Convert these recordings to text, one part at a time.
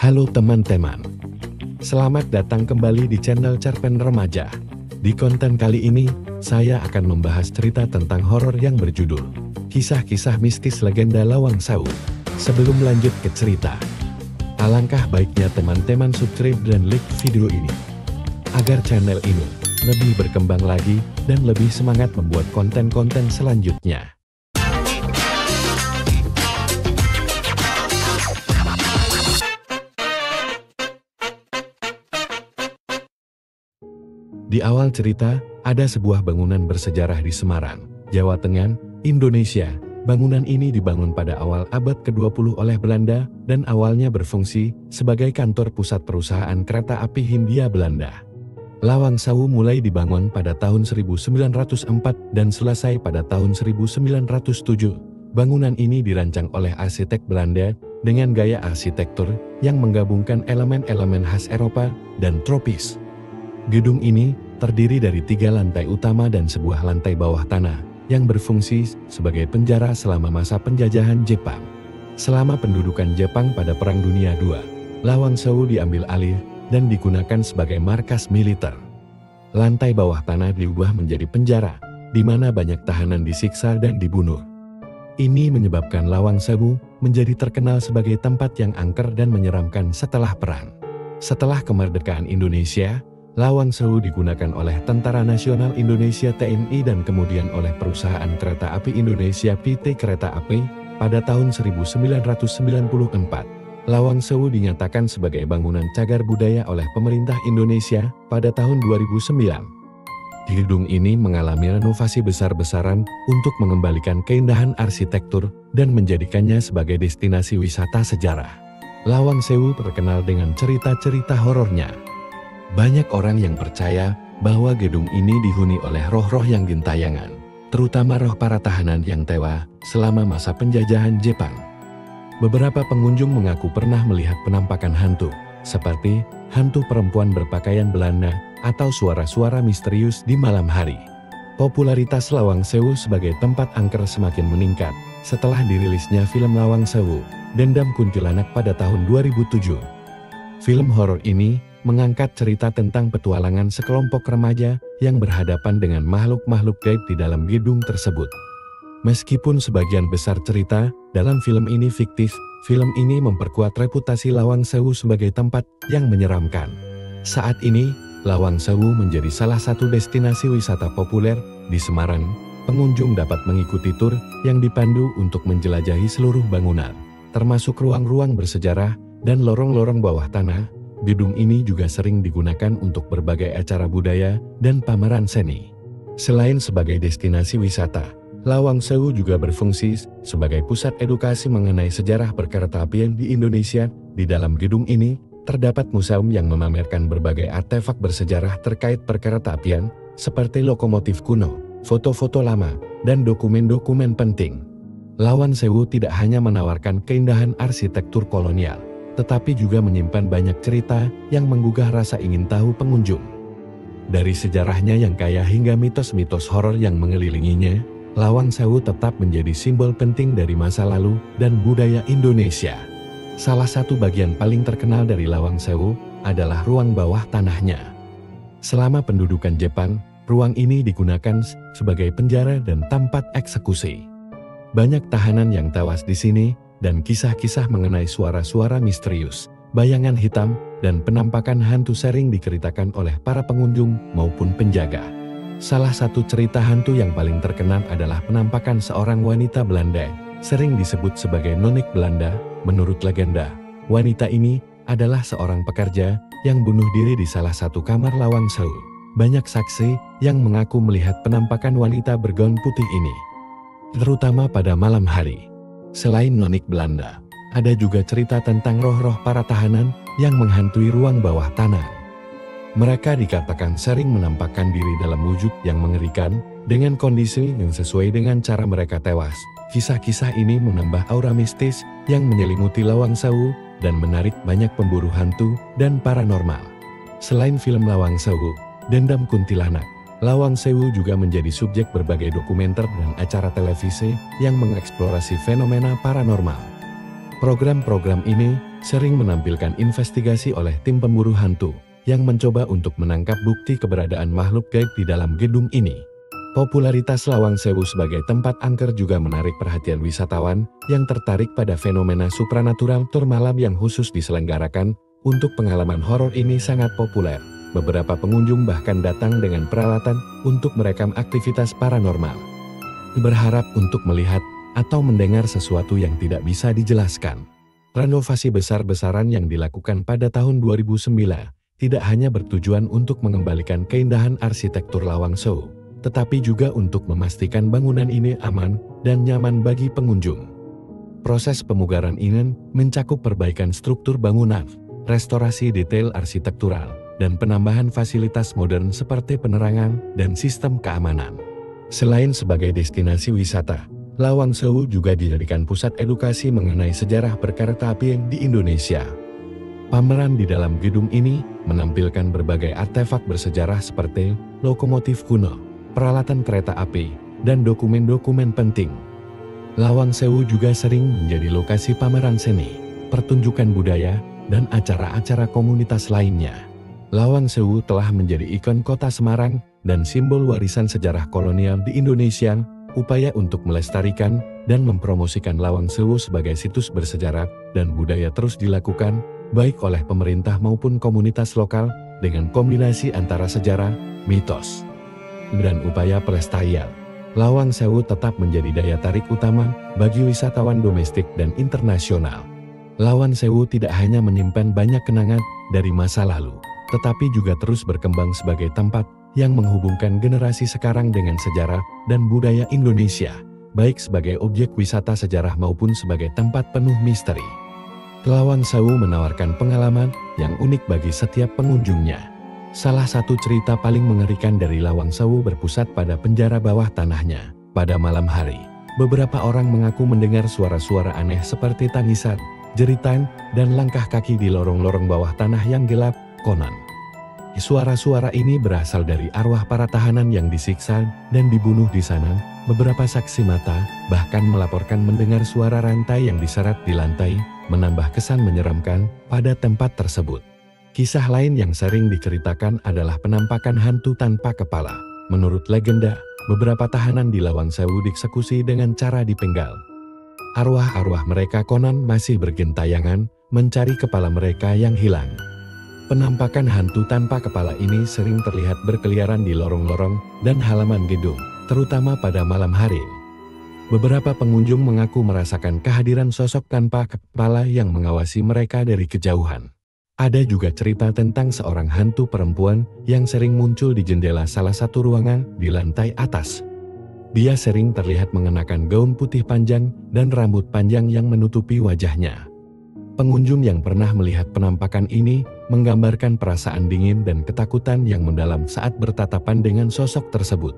Halo teman-teman, selamat datang kembali di channel Cerpen Remaja. Di konten kali ini, saya akan membahas cerita tentang horor yang berjudul Kisah-Kisah Mistis Legenda Lawang Sewu. Sebelum lanjut ke cerita, alangkah baiknya teman-teman subscribe dan like video ini, agar channel ini lebih berkembang lagi dan lebih semangat membuat konten-konten selanjutnya. Di awal cerita, ada sebuah bangunan bersejarah di Semarang, Jawa Tengah, Indonesia. Bangunan ini dibangun pada awal abad ke-20 oleh Belanda dan awalnya berfungsi sebagai kantor pusat perusahaan kereta api Hindia Belanda. Lawang Sewu mulai dibangun pada tahun 1904 dan selesai pada tahun 1907. Bangunan ini dirancang oleh arsitek Belanda dengan gaya arsitektur yang menggabungkan elemen-elemen khas Eropa dan tropis. Gedung ini terdiri dari 3 lantai utama dan sebuah lantai bawah tanah yang berfungsi sebagai penjara selama masa penjajahan Jepang. Selama pendudukan Jepang pada Perang Dunia II, Lawang Sewu diambil alih dan digunakan sebagai markas militer. Lantai bawah tanah diubah menjadi penjara, di mana banyak tahanan disiksa dan dibunuh. Ini menyebabkan Lawang Sewu menjadi terkenal sebagai tempat yang angker dan menyeramkan setelah perang. Setelah kemerdekaan Indonesia, Lawang Sewu digunakan oleh Tentara Nasional Indonesia TNI dan kemudian oleh Perusahaan Kereta Api Indonesia PT Kereta Api pada tahun 1994. Lawang Sewu dinyatakan sebagai bangunan cagar budaya oleh pemerintah Indonesia pada tahun 2009. Gedung ini mengalami renovasi besar-besaran untuk mengembalikan keindahan arsitektur dan menjadikannya sebagai destinasi wisata sejarah. Lawang Sewu terkenal dengan cerita-cerita horornya. Banyak orang yang percaya bahwa gedung ini dihuni oleh roh-roh yang gentayangan, terutama roh para tahanan yang tewas selama masa penjajahan Jepang. Beberapa pengunjung mengaku pernah melihat penampakan hantu, seperti hantu perempuan berpakaian Belanda atau suara-suara misterius di malam hari. Popularitas Lawang Sewu sebagai tempat angker semakin meningkat setelah dirilisnya film Lawang Sewu, Dendam Kuntilanak pada tahun 2007. Film horor ini mengangkat cerita tentang petualangan sekelompok remaja yang berhadapan dengan makhluk-makhluk gaib di dalam gedung tersebut. Meskipun sebagian besar cerita dalam film ini fiktif, film ini memperkuat reputasi Lawang Sewu sebagai tempat yang menyeramkan. Saat ini, Lawang Sewu menjadi salah satu destinasi wisata populer di Semarang. Pengunjung dapat mengikuti tur yang dipandu untuk menjelajahi seluruh bangunan, termasuk ruang-ruang bersejarah dan lorong-lorong bawah tanah. Gedung ini juga sering digunakan untuk berbagai acara budaya dan pameran seni. Selain sebagai destinasi wisata, Lawang Sewu juga berfungsi sebagai pusat edukasi mengenai sejarah perkeretaapian di Indonesia. Di dalam gedung ini, terdapat museum yang memamerkan berbagai artefak bersejarah terkait perkeretaapian, seperti lokomotif kuno, foto-foto lama, dan dokumen-dokumen penting. Lawang Sewu tidak hanya menawarkan keindahan arsitektur kolonial, tetapi juga menyimpan banyak cerita yang menggugah rasa ingin tahu pengunjung. Dari sejarahnya yang kaya hingga mitos-mitos horor yang mengelilinginya, Lawang Sewu tetap menjadi simbol penting dari masa lalu dan budaya Indonesia. Salah satu bagian paling terkenal dari Lawang Sewu adalah ruang bawah tanahnya. Selama pendudukan Jepang, ruang ini digunakan sebagai penjara dan tempat eksekusi. Banyak tahanan yang tewas di sini, dan kisah-kisah mengenai suara-suara misterius, bayangan hitam, dan penampakan hantu sering diceritakan oleh para pengunjung maupun penjaga. Salah satu cerita hantu yang paling terkenal adalah penampakan seorang wanita Belanda, sering disebut sebagai nonik Belanda. Menurut legenda, wanita ini adalah seorang pekerja yang bunuh diri di salah satu kamar Lawang Sewu. Banyak saksi yang mengaku melihat penampakan wanita bergaun putih ini, terutama pada malam hari. Selain nonik Belanda, ada juga cerita tentang roh-roh para tahanan yang menghantui ruang bawah tanah. Mereka dikatakan sering menampakkan diri dalam wujud yang mengerikan, dengan kondisi yang sesuai dengan cara mereka tewas. Kisah-kisah ini menambah aura mistis yang menyelimuti Lawang Sewu dan menarik banyak pemburu hantu dan paranormal. Selain film Lawang Sewu, Dendam Kuntilanak, Lawang Sewu juga menjadi subjek berbagai dokumenter dan acara televisi yang mengeksplorasi fenomena paranormal. Program-program ini sering menampilkan investigasi oleh tim pemburu hantu yang mencoba untuk menangkap bukti keberadaan makhluk gaib di dalam gedung ini. Popularitas Lawang Sewu sebagai tempat angker juga menarik perhatian wisatawan yang tertarik pada fenomena supranatural. Tur malam yang khusus diselenggarakan untuk pengalaman horor ini sangat populer. Beberapa pengunjung bahkan datang dengan peralatan untuk merekam aktivitas paranormal, berharap untuk melihat atau mendengar sesuatu yang tidak bisa dijelaskan. Renovasi besar-besaran yang dilakukan pada tahun 2009 tidak hanya bertujuan untuk mengembalikan keindahan arsitektur Lawang Sewu, tetapi juga untuk memastikan bangunan ini aman dan nyaman bagi pengunjung. Proses pemugaran ini mencakup perbaikan struktur bangunan, restorasi detail arsitektural, dan penambahan fasilitas modern seperti penerangan dan sistem keamanan. Selain sebagai destinasi wisata, Lawang Sewu juga dijadikan pusat edukasi mengenai sejarah berkereta api di Indonesia. Pameran di dalam gedung ini menampilkan berbagai artefak bersejarah seperti lokomotif kuno, peralatan kereta api, dan dokumen-dokumen penting. Lawang Sewu juga sering menjadi lokasi pameran seni, pertunjukan budaya, dan acara-acara komunitas lainnya. Lawang Sewu telah menjadi ikon kota Semarang dan simbol warisan sejarah kolonial di Indonesia. Upaya untuk melestarikan dan mempromosikan Lawang Sewu sebagai situs bersejarah dan budaya terus dilakukan, baik oleh pemerintah maupun komunitas lokal, dengan kombinasi antara sejarah, mitos, dan upaya pelestarian. Lawang Sewu tetap menjadi daya tarik utama bagi wisatawan domestik dan internasional. Lawang Sewu tidak hanya menyimpan banyak kenangan dari masa lalu, tetapi juga terus berkembang sebagai tempat yang menghubungkan generasi sekarang dengan sejarah dan budaya Indonesia, baik sebagai objek wisata sejarah maupun sebagai tempat penuh misteri. Lawang Sewu menawarkan pengalaman yang unik bagi setiap pengunjungnya. Salah satu cerita paling mengerikan dari Lawang Sewu berpusat pada penjara bawah tanahnya. Pada malam hari, beberapa orang mengaku mendengar suara-suara aneh seperti tangisan, jeritan, dan langkah kaki di lorong-lorong bawah tanah yang gelap. Konon, suara-suara ini berasal dari arwah para tahanan yang disiksa dan dibunuh di sana. Beberapa saksi mata bahkan melaporkan mendengar suara rantai yang diseret di lantai, menambah kesan menyeramkan pada tempat tersebut. Kisah lain yang sering diceritakan adalah penampakan hantu tanpa kepala. Menurut legenda, beberapa tahanan di Lawang Sewu dieksekusi dengan cara dipenggal. Arwah-arwah mereka konon masih bergentayangan mencari kepala mereka yang hilang. Penampakan hantu tanpa kepala ini sering terlihat berkeliaran di lorong-lorong dan halaman gedung, terutama pada malam hari. Beberapa pengunjung mengaku merasakan kehadiran sosok tanpa kepala yang mengawasi mereka dari kejauhan. Ada juga cerita tentang seorang hantu perempuan yang sering muncul di jendela salah satu ruangan di lantai atas. Dia sering terlihat mengenakan gaun putih panjang dan rambut panjang yang menutupi wajahnya. Pengunjung yang pernah melihat penampakan ini menggambarkan perasaan dingin dan ketakutan yang mendalam saat bertatapan dengan sosok tersebut.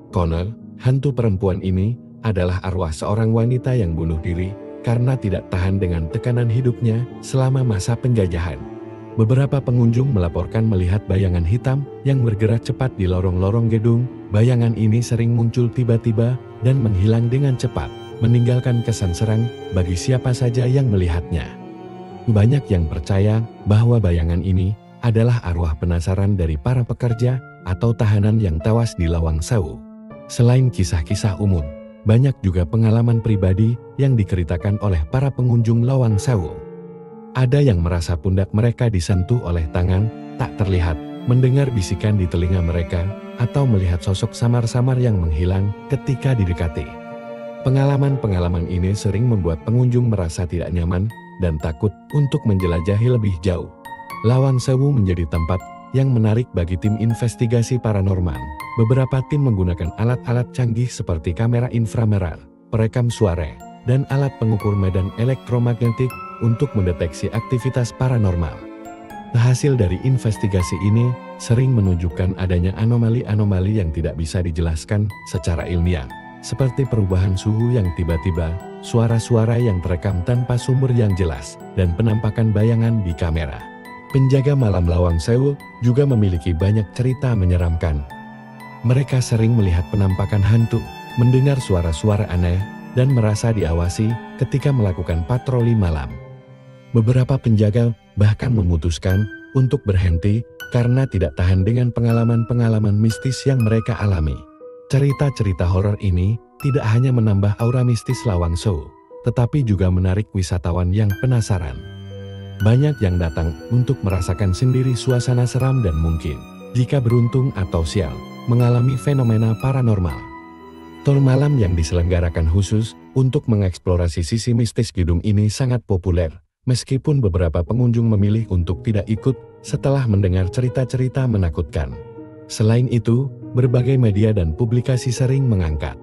Konon, hantu perempuan ini adalah arwah seorang wanita yang bunuh diri karena tidak tahan dengan tekanan hidupnya selama masa penjajahan. Beberapa pengunjung melaporkan melihat bayangan hitam yang bergerak cepat di lorong-lorong gedung. Bayangan ini sering muncul tiba-tiba dan menghilang dengan cepat, meninggalkan kesan serang bagi siapa saja yang melihatnya. Banyak yang percaya bahwa bayangan ini adalah arwah penasaran dari para pekerja atau tahanan yang tewas di Lawang Sewu. Selain kisah-kisah umum, banyak juga pengalaman pribadi yang diceritakan oleh para pengunjung Lawang Sewu. Ada yang merasa pundak mereka disentuh oleh tangan tak terlihat, mendengar bisikan di telinga mereka, atau melihat sosok samar-samar yang menghilang ketika didekati. Pengalaman-pengalaman ini sering membuat pengunjung merasa tidak nyaman dan takut untuk menjelajahi lebih jauh. Lawang Sewu menjadi tempat yang menarik bagi tim investigasi paranormal. Beberapa tim menggunakan alat-alat canggih seperti kamera inframerah, perekam suara, dan alat pengukur medan elektromagnetik untuk mendeteksi aktivitas paranormal. Hasil dari investigasi ini sering menunjukkan adanya anomali-anomali yang tidak bisa dijelaskan secara ilmiah, seperti perubahan suhu yang tiba-tiba, suara-suara yang terekam tanpa sumber yang jelas, dan penampakan bayangan di kamera. Penjaga malam Lawang Sewu juga memiliki banyak cerita menyeramkan. Mereka sering melihat penampakan hantu, mendengar suara-suara aneh, dan merasa diawasi ketika melakukan patroli malam. Beberapa penjaga bahkan memutuskan untuk berhenti karena tidak tahan dengan pengalaman-pengalaman mistis yang mereka alami. Cerita-cerita horor ini tidak hanya menambah aura mistis Lawang Sewu, tetapi juga menarik wisatawan yang penasaran. Banyak yang datang untuk merasakan sendiri suasana seram dan mungkin, jika beruntung atau sial, mengalami fenomena paranormal. Tour malam yang diselenggarakan khusus untuk mengeksplorasi sisi mistis gedung ini sangat populer, meskipun beberapa pengunjung memilih untuk tidak ikut setelah mendengar cerita-cerita menakutkan. Selain itu, berbagai media dan publikasi sering mengangkat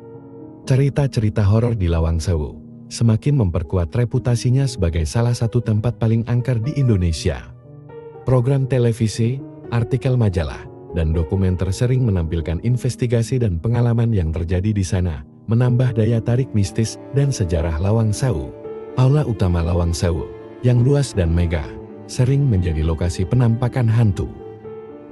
cerita-cerita horor di Lawang Sewu, semakin memperkuat reputasinya sebagai salah satu tempat paling angker di Indonesia. Program televisi, artikel majalah, dan dokumenter sering menampilkan investigasi dan pengalaman yang terjadi di sana, menambah daya tarik mistis dan sejarah Lawang Sewu. Aula utama Lawang Sewu, yang luas dan megah, sering menjadi lokasi penampakan hantu.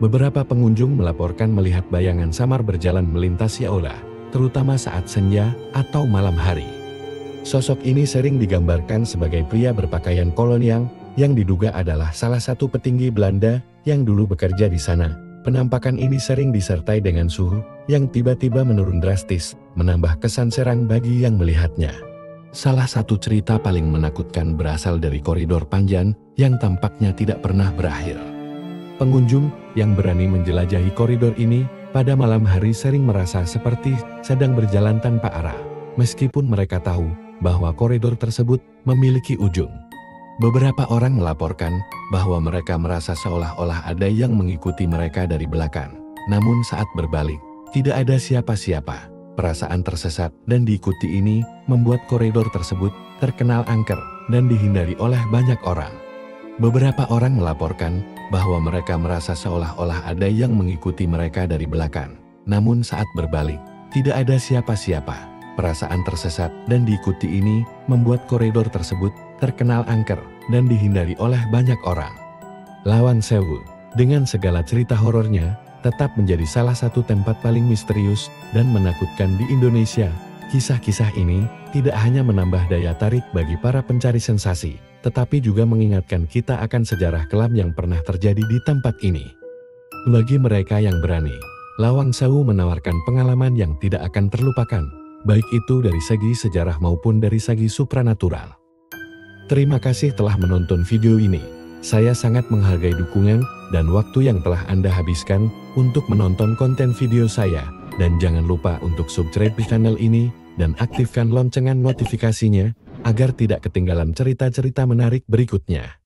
Beberapa pengunjung melaporkan melihat bayangan samar berjalan melintasi aula, terutama saat senja atau malam hari. Sosok ini sering digambarkan sebagai pria berpakaian kolonial yang diduga adalah salah satu petinggi Belanda yang dulu bekerja di sana. Penampakan ini sering disertai dengan suhu yang tiba-tiba menurun drastis, menambah kesan serang bagi yang melihatnya. Salah satu cerita paling menakutkan berasal dari koridor panjang yang tampaknya tidak pernah berakhir. Pengunjung yang berani menjelajahi koridor ini pada malam hari sering merasa seperti sedang berjalan tanpa arah, meskipun mereka tahu bahwa koridor tersebut memiliki ujung. Beberapa orang melaporkan bahwa mereka merasa seolah-olah ada yang mengikuti mereka dari belakang. Namun saat berbalik, tidak ada siapa-siapa. Perasaan tersesat dan diikuti ini membuat koridor tersebut terkenal angker dan dihindari oleh banyak orang. Beberapa orang melaporkan bahwa mereka merasa seolah-olah ada yang mengikuti mereka dari belakang. Namun saat berbalik, tidak ada siapa-siapa. Perasaan tersesat dan diikuti ini membuat koridor tersebut terkenal angker dan dihindari oleh banyak orang. Lawang Sewu, dengan segala cerita horornya, tetap menjadi salah satu tempat paling misterius dan menakutkan di Indonesia. Kisah-kisah ini tidak hanya menambah daya tarik bagi para pencari sensasi, tetapi juga mengingatkan kita akan sejarah kelam yang pernah terjadi di tempat ini. Bagi mereka yang berani, Lawang Sewu menawarkan pengalaman yang tidak akan terlupakan, baik itu dari segi sejarah maupun dari segi supranatural. Terima kasih telah menonton video ini. Saya sangat menghargai dukungan dan waktu yang telah Anda habiskan untuk menonton konten video saya. Dan jangan lupa untuk subscribe channel ini dan aktifkan lonceng notifikasinya agar tidak ketinggalan cerita-cerita menarik berikutnya.